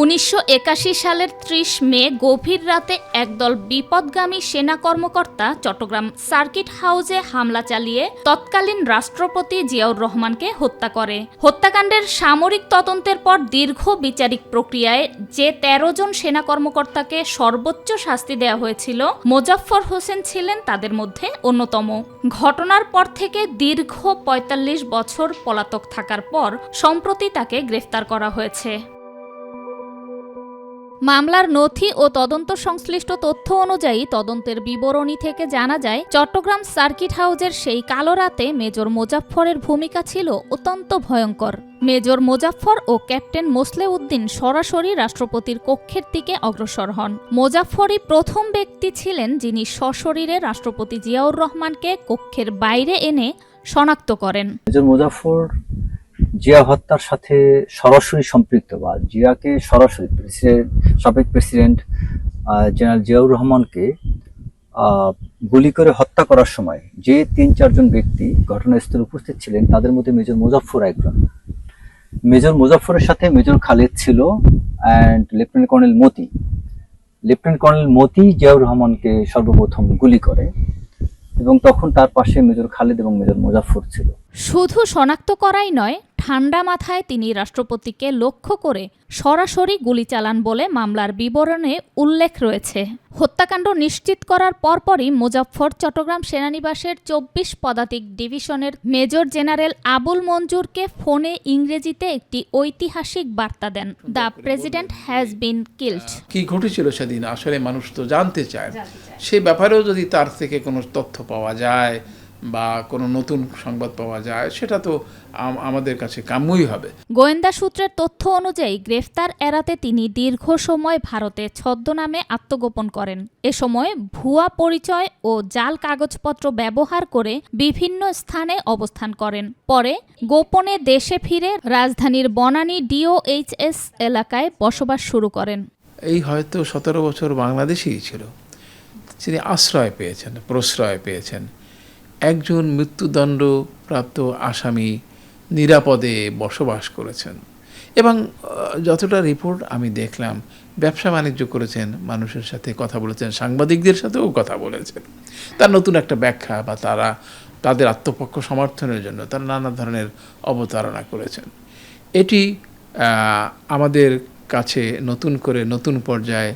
1981 সালের 30 মে গভীর রাতে একদল বিপদগামী সেনা কর্মকর্তা চট্টগ্রাম সার্কিট হাউসে হামলা চালিয়ে তৎকালীন রাষ্ট্রপতি জিয়াউর রহমানকে হত্যা করে। হত্যাকাণ্ডের সামরিক তদন্তের পর দীর্ঘ বিচারিক প্রক্রিয়ায় যে 13 জন সেনা কর্মকর্তাকে সর্বোচ্চ শাস্তি দেওয়া হয়েছিল, মোজাফফর হোসেন ছিলেন তাদের মধ্যে অন্যতম। ঘটনার পর থেকে দীর্ঘ 45 বছর পলাতক থাকার পর সম্প্রতি তাকে গ্রেফতার করা হয়েছে। মামলার নথি ও তদন্ত সংশ্লিষ্ট তথ্য অনুযায়ী তদন্তের বিবরণী থেকে জানা যায়, চট্টগ্রাম সার্কিট হাউসের সেই কালো রাতে মেজর মোজাফফরের ভূমিকা ছিল অত্যন্ত ভয়ঙ্কর। মেজর মোজাফফর ও ক্যাপ্টেন মোসলেউদ্দিন সরাসরি রাষ্ট্রপতির কক্ষের দিকে অগ্রসর হন। মোজাফফরই প্রথম ব্যক্তি ছিলেন যিনি সশরীরে রাষ্ট্রপতি জিয়াউর রহমানকে কক্ষের বাইরে এনে শনাক্ত করেন। মেজর মোজাফফর জিয়া হত্যার সাথে সরাসরি সম্পৃক্ত বা জিয়াকে সরাসরি সাবেক প্রেসিডেন্ট জেনারেল জিয়াউর রহমানকে গুলি করে হত্যা করার সময় যে 3-4 জন ব্যক্তি ঘটনাস্থলে উপস্থিত ছিলেন, তাদের মধ্যে মেজর মোজাফফর একজন। মেজর মোজাফফরের সাথে মেজর খালেদ ছিল and lieutenant colonel Moti. Lieutenant colonel Moti Ziaur রহমানকে সর্বপ্রথম গুলি করে এবং তখন তার পাশে মেজর খালেদ এবং মেজর মোজাফফর ছিল। শুধু শনাক্ত করাই নয়, ঠান্ডা মাথায় তিনি রাষ্ট্রপতিকে লক্ষ্য করে সরাসরি গুলি চালান বলে মামলার বিবরণে উল্লেখ রয়েছে। হত্যাকাণ্ড নিশ্চিত করার পরপরই মোজাফফর চট্টগ্রাম সেনানিবাসের 24 পদাতিক ডিভিশনের মেজর জেনারেল আবুল মঞ্জুরকে ফোনে ইংরেজিতে একটি ঐতিহাসিক বার্তা দেন, the president has been killed. কি ঘটেছিল সেদিন আসলে মানুষ তো জানতে চায়, সে ব্যাপারেও যদি তার থেকে কোনো তথ্য পাওয়া যায় বা কোনো নতুন সংবাদ পাওয়া যায়, সেটা তো আমাদের কাছে কাম্যই হবে। গোয়েন্দা সূত্রের তথ্য অনুযায়ী গ্রেফতার এড়াতে তিনি দীর্ঘ সময় ভারতে ছদ্মনামে আত্মগোপন করেন। এ সময় ভুয়া পরিচয় ও জাল কাগজপত্র ব্যবহার করে বিভিন্ন স্থানে অবস্থান করেন। পরে গোপনে দেশে ফিরে রাজধানীর বনানী DOHS এলাকায় বসবাস শুরু করেন। এই হয়তো 17 বছর বাংলাদেশেই ছিল, তিনি আশ্রয় পেয়েছেন, প্রশ্রয় পেয়েছেন। একজন মৃত্যুদণ্ডপ্রাপ্ত আসামি নিরাপদে বসবাস করেছেন এবং যতটা রিপোর্ট আমি দেখলাম, ব্যবসা বাণিজ্য করেছেন, মানুষের সাথে কথা বলেছেন, সাংবাদিকদের সাথেও কথা বলেছেন। তার নতুন একটা ব্যাখ্যা বা তাদের আত্মপক্ষ সমর্থনের জন্য তারা নানা ধরনের অবতারণা করেছেন। এটি আমাদের কাছে নতুন করে নতুন পর্যায়ে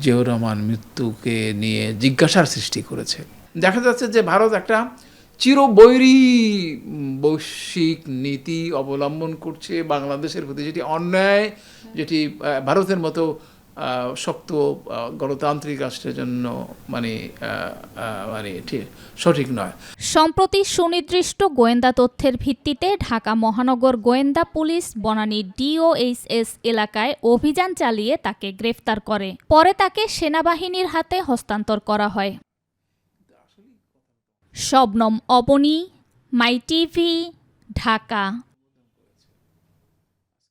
জিয়াউর রহমান মৃত্যুকে নিয়ে জিজ্ঞাসার সৃষ্টি করেছে। দেখা যাচ্ছে যে ভারত একটা চিরবৈরী বৈশ্বিক নীতি অবলম্বন করছে বাংলাদেশের প্রতি, যেটি অন্যায়, যেটি ভারতের মতো শক্ত গণতান্ত্রিক রাষ্ট্রের জন্য মানে সঠিক নয়। সম্প্রতি সুনির্দিষ্ট গোয়েন্দা তথ্যের ভিত্তিতে ঢাকা মহানগর গোয়েন্দা পুলিশ বনানী DOHS এলাকায় অভিযান চালিয়ে তাকে গ্রেফতার করে। পরে তাকে সেনাবাহিনীর হাতে হস্তান্তর করা হয়। শবনম অবনী, মাই টিভি, ঢাকা।